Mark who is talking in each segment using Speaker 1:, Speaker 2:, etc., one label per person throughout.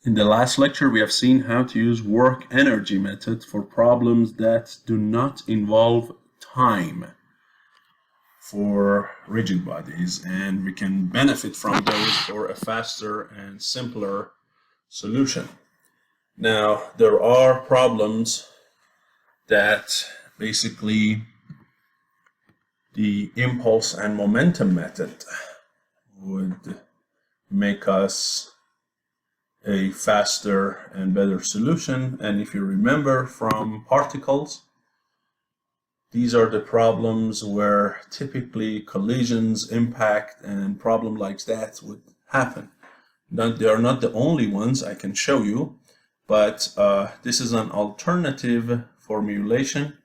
Speaker 1: In the last lecture, we have seen how to use work energy method for problems that do not involve time for rigid bodies, and we can benefit from those for a faster and simpler solution. Now, there are problems that basically the impulse and momentum method would make us a faster and better solution. And if you remember from particles, these are the problems where typically collisions, impact, and problems like that would happen. Now, they are not the only ones I can show you, but this is an alternative formulation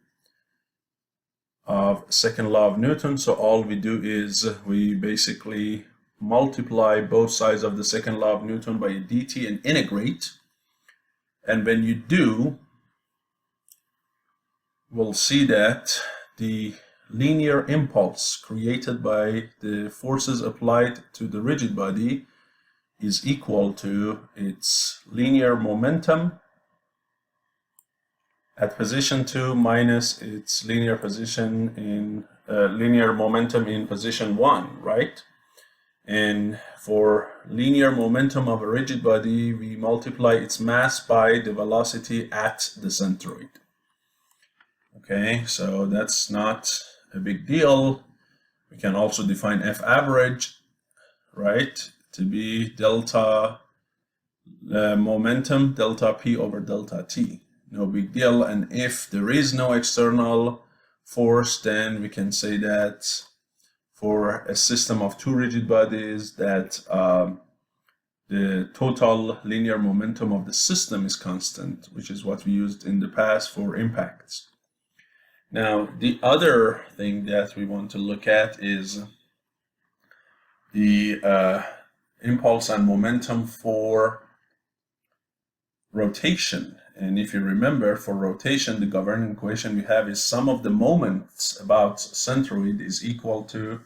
Speaker 1: of second law of Newton. So all we do is we basically multiply both sides of the second law of Newton by dt and integrate. And when you do, we'll see that the linear impulse created by the forces applied to the rigid body is equal to its linear momentum at position 2 minus its linear momentum in position 1, right? And for linear momentum of a rigid body, we multiply its mass by the velocity at the centroid. Okay, so that's not a big deal. We can also define F average, right, to be delta momentum, delta P over delta T. No big deal. And if there is no external force, then we can say that for a system of two rigid bodies that the total linear momentum of the system is constant, which is what we used in the past for impacts. Now, the other thing that we want to look at is the impulse and momentum for rotation. And if you remember, for rotation, the governing equation we have is sum of the moments about centroid is equal to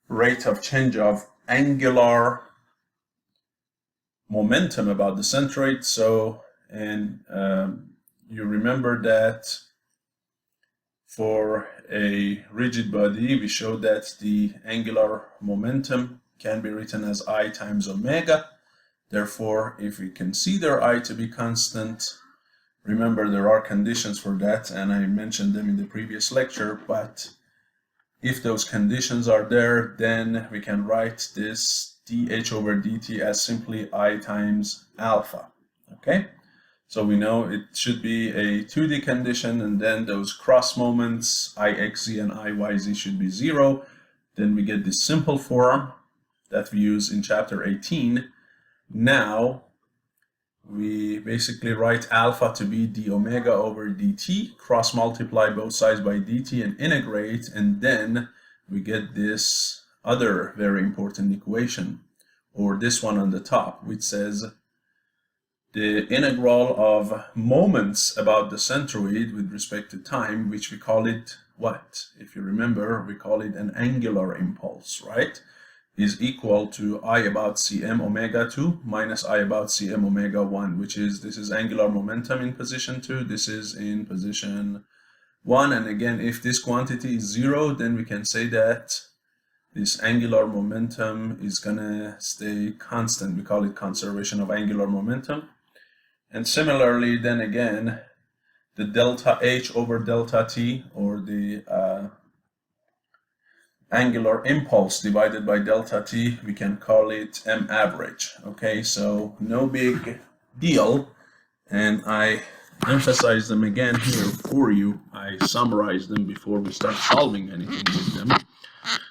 Speaker 1: rate of change of angular momentum about the centroid. So, and you remember that for a rigid body, we showed that the angular momentum can be written as I times omega. Therefore, if we consider I to be constant, remember there are conditions for that, and I mentioned them in the previous lecture, but if those conditions are there, then we can write this dH over dt as simply I times alpha, okay? So we know it should be a 2D condition, and then those cross moments, Ixz and Iyz should be 0. Then we get this simple form that we use in chapter 18. Now, we basically write alpha to be d omega over dt, cross multiply both sides by dt and integrate, and then we get this other very important equation, or this one on the top, which says the integral of moments about the centroid with respect to time, which we call it what? If you remember, we call it an angular impulse, right? Is equal to I about cm omega 2 minus I about cm omega 1, which is, this is angular momentum in position 2, this is in position 1. And again, if this quantity is 0, then we can say that this angular momentum is gonna stay constant. We call it conservation of angular momentum. And similarly, then again, the delta H over delta T, or the angular impulse divided by delta T, we can call it M average. Okay, so no big deal. And I emphasize them again here for you. I summarize them before we start solving anything with them.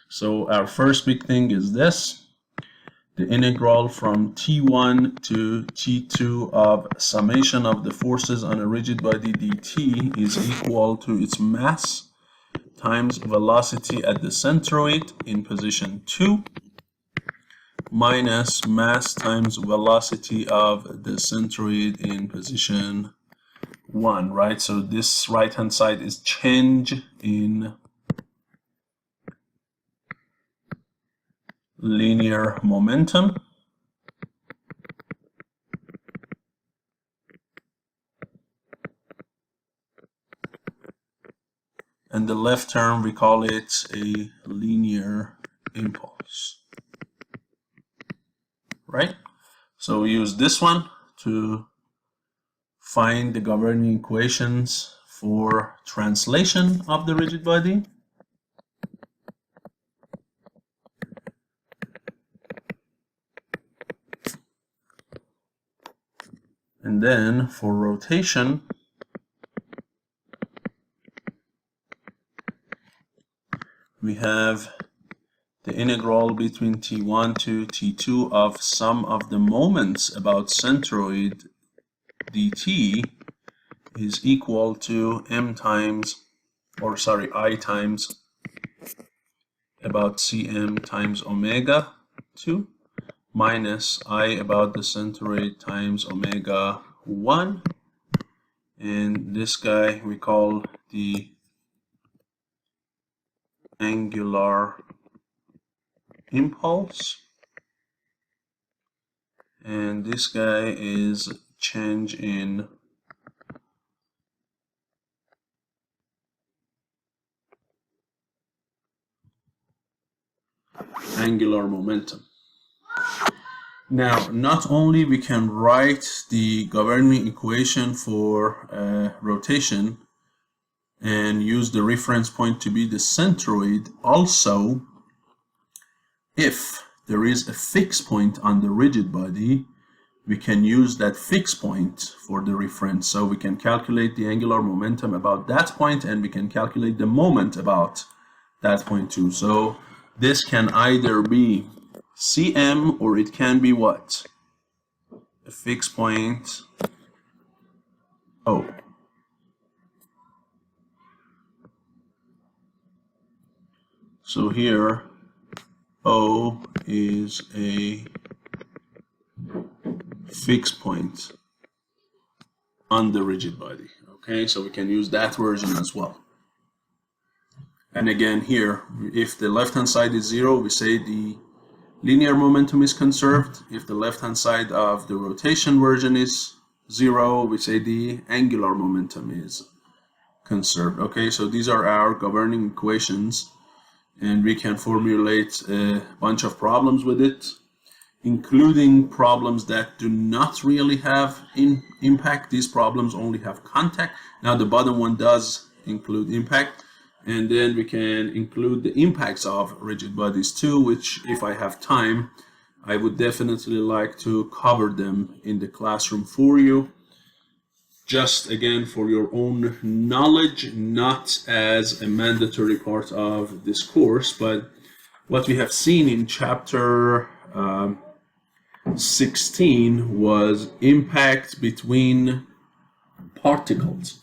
Speaker 1: So our first big thing is this. The integral from T1 to T2 of summation of the forces on a rigid body dt is equal to its mass times velocity at the centroid in position 2 minus mass times velocity of the centroid in position 1, right? So this right-hand side is change in linear momentum, and the left term we call it a linear impulse, right? So we use this one to find the governing equations for translation of the rigid body. And then for rotation, we have the integral between t1 to t2 of sum of the moments about centroid dt is equal to I times about cm times omega 2 minus I about the centroid times omega 1, and this guy we call the angular impulse, and this guy is change in angular momentum. Now, not only we can write the governing equation for rotation and use the reference point to be the centroid, also if there is a fixed point on the rigid body, we can use that fixed point for the reference. So we can calculate the angular momentum about that point, and we can calculate the moment about that point too. So this can either be cm or it can be what? A fixed point O. So here O is a fixed point on the rigid body. Okay, so we can use that version as well. And again here, if the left hand side is 0, we say the linear momentum is conserved. If the left hand side of the rotation version is 0, we say the angular momentum is conserved. Okay, so these are our governing equations, and we can formulate a bunch of problems with it, including problems that do not really have impact. These problems only have contact. Now the bottom one does include impact, and then we can include the impacts of rigid bodies too, which if I have time, I would definitely like to cover them in the classroom for you. Just again for your own knowledge, not as a mandatory part of this course, but what we have seen in chapter 16 was impact between particles.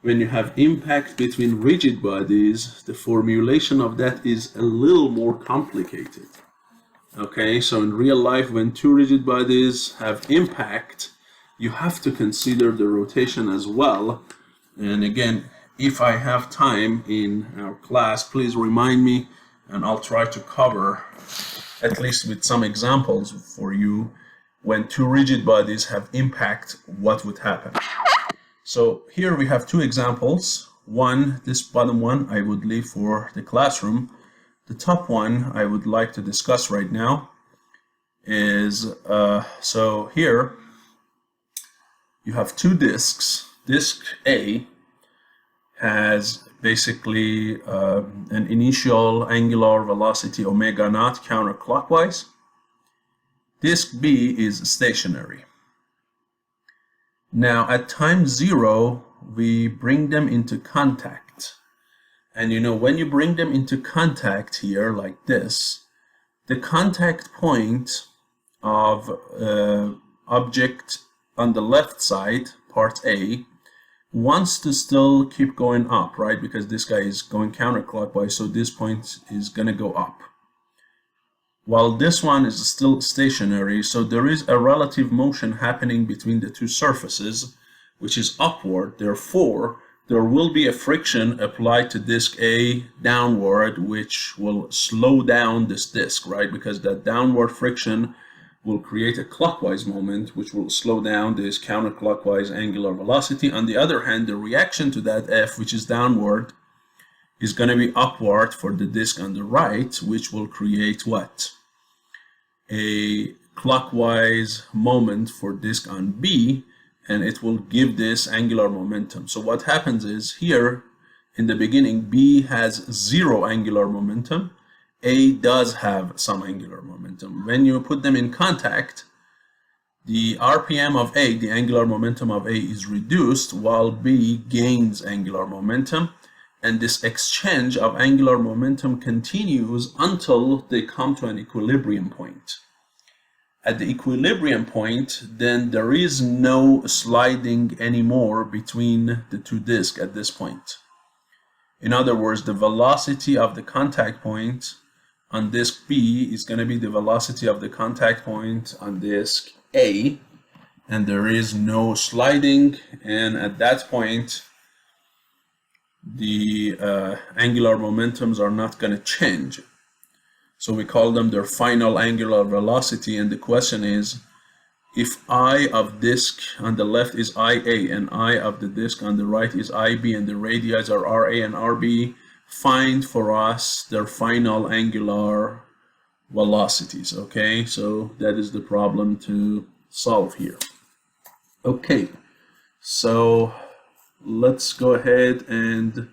Speaker 1: When you have impact between rigid bodies, the formulation of that is a little more complicated. Okay, so in real life, when two rigid bodies have impact, you have to consider the rotation as well. And again, if I have time in our class, please remind me, and I'll try to cover, at least with some examples for you, when two rigid bodies have impact, what would happen. So here we have two examples. One, this bottom one, I would leave for the classroom. The top one I would like to discuss right now is, so here you have two disks. Disk A has basically an initial angular velocity omega naught counterclockwise. Disk B is stationary. Now at time 0, we bring them into contact. And you know, when you bring them into contact here like this, the contact point of object on the left side, part A, wants to still keep going up, right? Because this guy is going counterclockwise, so this point is going to go up. While this one is still stationary, so there is a relative motion happening between the two surfaces, which is upward. Therefore, there will be a friction applied to disk A downward, which will slow down this disk, right? Because that downward friction will create a clockwise moment, which will slow down this counterclockwise angular velocity. On the other hand, the reaction to that F, which is downward, is going to be upward for the disk on the right, which will create what? A clockwise moment for disk on B, and it will give this angular momentum. So what happens is here in the beginning, B has 0 angular momentum. A does have some angular momentum. When you put them in contact, the RPM of A, the angular momentum of A, is reduced while B gains angular momentum. And this exchange of angular momentum continues until they come to an equilibrium point. At the equilibrium point, then there is no sliding anymore between the two disks at this point. In other words, the velocity of the contact point on disk B is going to be the velocity of the contact point on disk A, and there is no sliding, and at that point the angular momentums are not going to change. So we call them their final angular velocity, and the question is, if I of disk on the left is IA and I of the disk on the right is IB and the radii are RA and RB, find for us their final angular velocities. Okay, so that is the problem to solve here. Okay, so let's go ahead and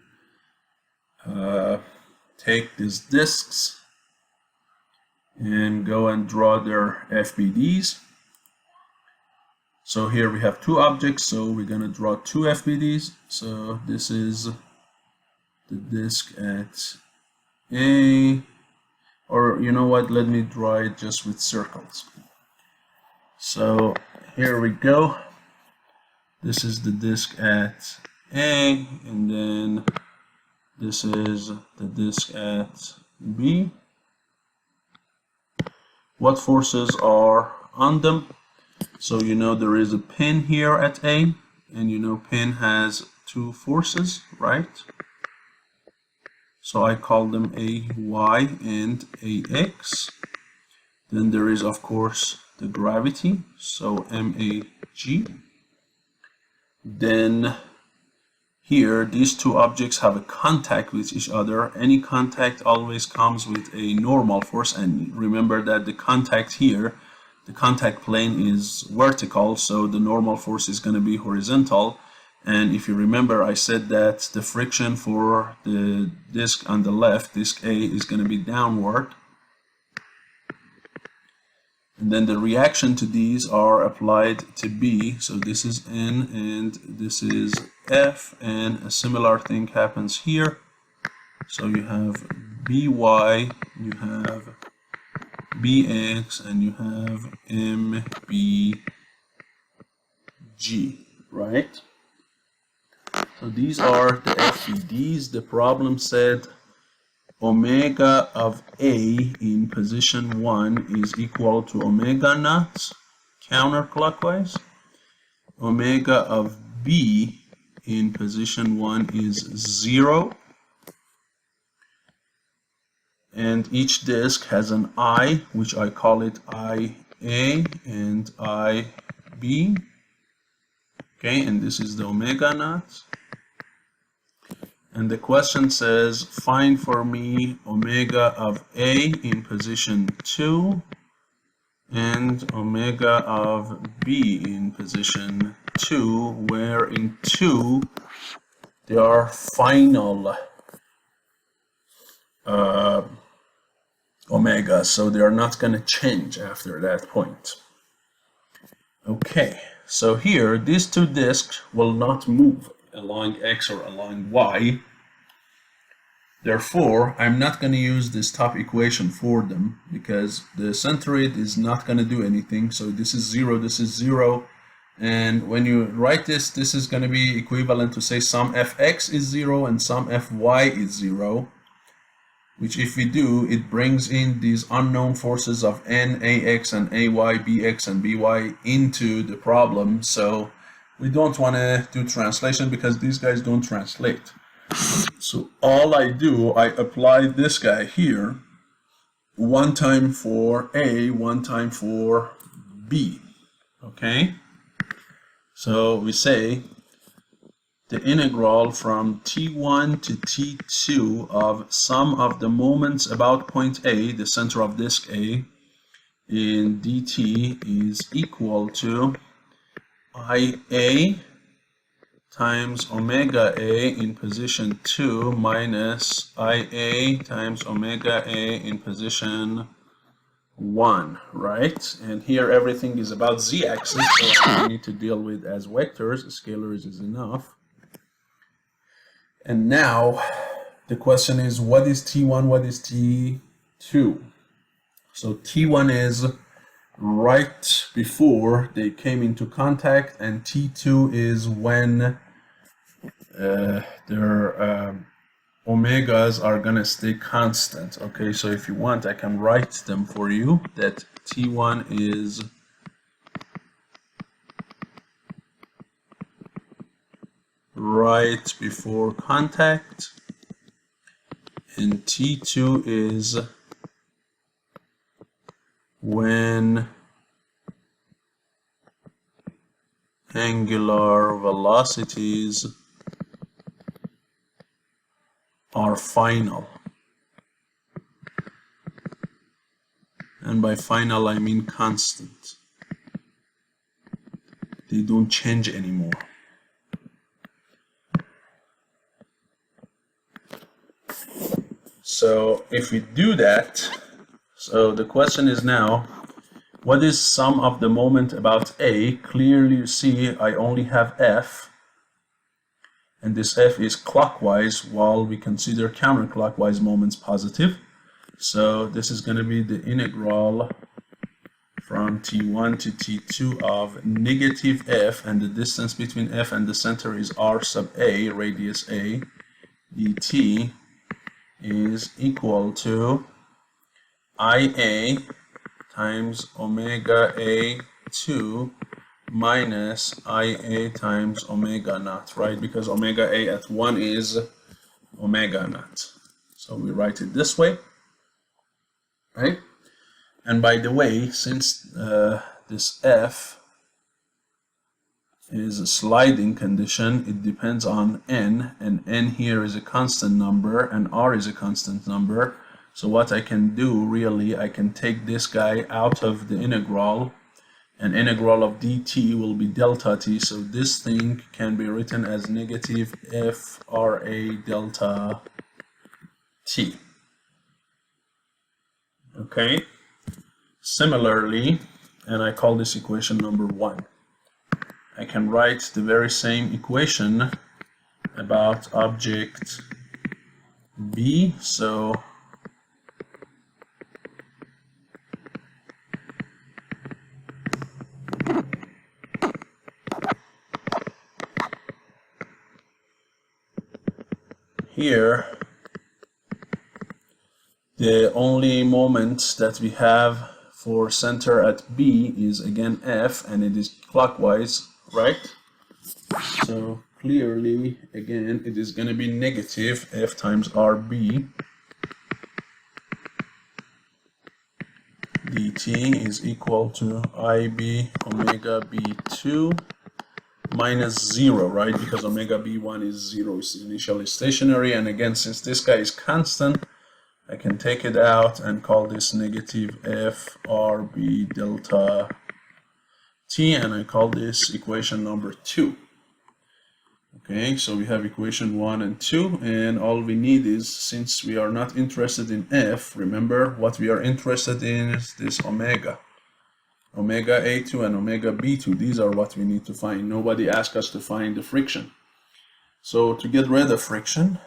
Speaker 1: take these disks and go and draw their FBDs. So here we have two objects, so we're going to draw two FBDs. So this is the disk at A, or you know what, let me draw it just with circles. So here we go. This is the disk at A, and then this is the disk at B. What forces are on them? So you know there is a pin here at A, and you know pin has two forces, right? So I call them AY and AX. Then there is of course the gravity, so MAG. Then here these two objects have a contact with each other. Any contact always comes with a normal force, and remember that the contact here, the contact plane is vertical, so the normal force is going to be horizontal. And if you remember, I said that the friction for the disk on the left, disk A, is going to be downward. And then the reaction to these are applied to B. So this is N and this is F, and a similar thing happens here. So you have BY, you have BX, and you have MBG, right? So these are the FBDs. The problem said omega of A in position 1 is equal to omega naught counterclockwise. Omega of B in position 1 is 0. And each disk has an I, which I call it IA and IB. Okay, and this is the omega naught. And the question says, find for me omega of A in position 2 and omega of B in position 2, where in 2 they are final omega, so they are not going to change after that point. Okay, so here these two disks will not move along X or along Y. Therefore, I'm not going to use this top equation for them because the centroid is not going to do anything. So this is 0, this is 0. And when you write this, this is going to be equivalent to say some Fx is 0 and some Fy is 0. Which if we do, it brings in these unknown forces of N, Ax, and Ay, Bx, and By into the problem. So we don't want to do translation because these guys don't translate. So all I do, I apply this guy here, one time for A, one time for B. Okay? So we say the integral from t1 to t2 of sum of the moments about point A, the center of disk A, in dt is equal to IA times omega A in position 2 minus IA times omega A in position 1, right? And here everything is about z-axis, so I need to deal with as vectors. Scalars is enough. And now the question is, what is T1, what is T2? So T1 is right before they came into contact, and T2 is when their omegas are gonna stay constant. Okay, so if you want, I can write them for you, that T1 is right before contact, and T2 is when angular velocities are final. And by final I mean constant. They don't change anymore. So if we do that, so the question is now, what is sum of the moment about A? Clearly you see I only have F, and this F is clockwise while we consider counterclockwise moments positive. So this is going to be the integral from T1 to T2 of negative F, and the distance between F and the center is R sub A, radius A, dt is equal to IA times omega A2 minus IA times omega naught, right? Because omega A at 1 is omega naught. So we write it this way, right? And by the way, since this F is a sliding condition, it depends on n, and n here is a constant number and r is a constant number. So what I can do, really, I can take this guy out of the integral, and integral of dt will be delta t, so this thing can be written as negative FRA delta t. Okay? Similarly, and I call this equation number 1, I can write the very same equation about object B. So here, the only moment that we have for center at B is again F, and it is clockwise, right? So clearly, again, it is going to be negative F times RB dt is equal to IB omega B2 minus 0, right? Because omega B1 is 0, it's initially stationary, and again, since this guy is constant, I can take it out and call this negative FRB delta T, and I call this equation number 2. Okay, so we have equation 1 and 2, and all we need is, since we are not interested in F, remember what we are interested in is this omega. Omega A2 and omega B2, these are what we need to find. Nobody asked us to find the friction. So to get rid of friction,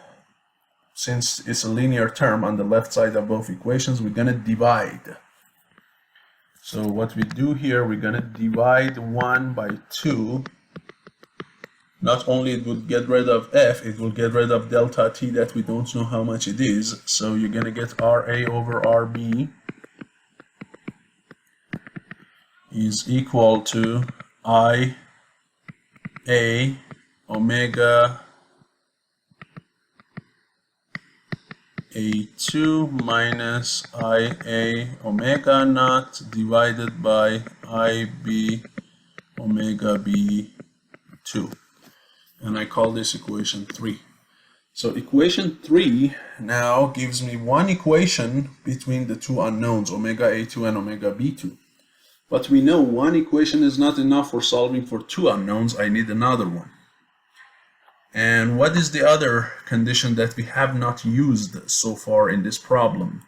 Speaker 1: since it's a linear term on the left side of both equations, we're going to divide. So what we do here, we're going to divide 1 by 2. Not only it would get rid of F, it will get rid of delta T that we don't know how much it is. So you're going to get RA over RB is equal to IA omega A2 minus IA omega naught divided by IB omega B2. and I call this equation 3. So equation 3 now gives me one equation between the two unknowns, omega A2 and omega B2. But we know one equation is not enough for solving for two unknowns. I need another one. And what is the other condition that we have not used so far in this problem?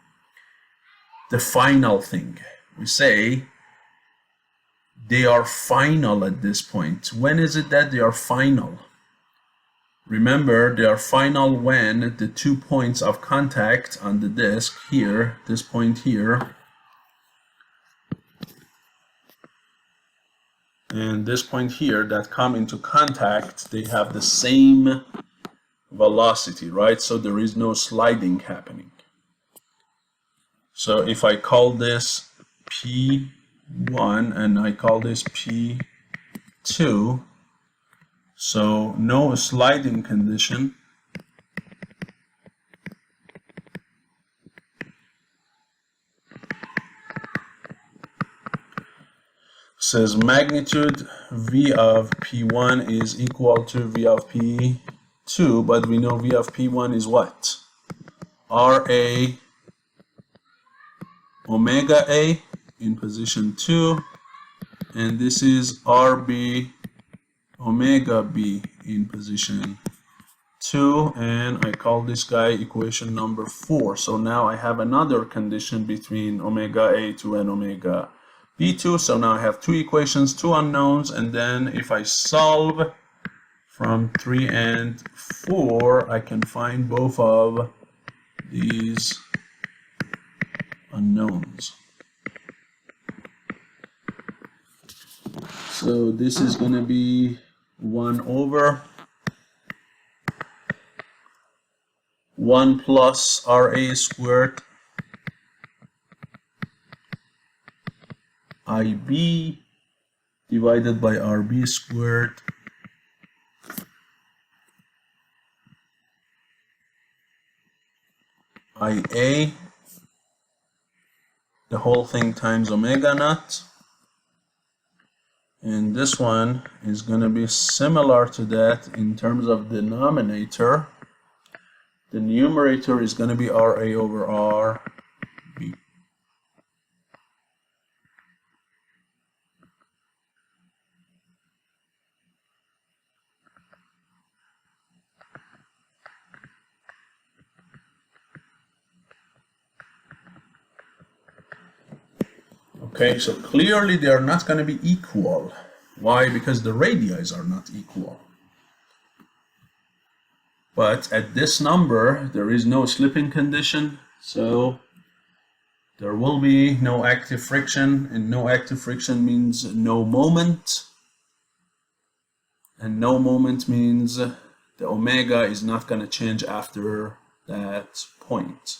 Speaker 1: The final thing. We say they are final at this point. When is it that they are final? Remember, they are final when the 2 points of contact on the disk here, this point here, and this point here that come into contact, they have the same velocity, right? So there is no sliding happening. So if I call this P1 and I call this P2, so no sliding condition. Says magnitude V of P1 is equal to V of P2, but we know V of P1 is what? RA omega A in position 2, and this is RB omega B in position 2, and I call this guy equation number 4. So now I have another condition between omega A2 and omega B2. So now I have two equations, two unknowns, and then if I solve from 3 and 4, I can find both of these unknowns. So this is going to be 1 over 1 plus RA squared IB divided by RB squared IA, the whole thing times omega naught. And this one is going to be similar to that in terms of denominator. The numerator is going to be RA over RB. Okay, so clearly they are not going to be equal. Why? Because the radii are not equal. But at this number, there is no slipping condition, so there will be no active friction, and no active friction means no moment. And no moment means the omega is not going to change after that point.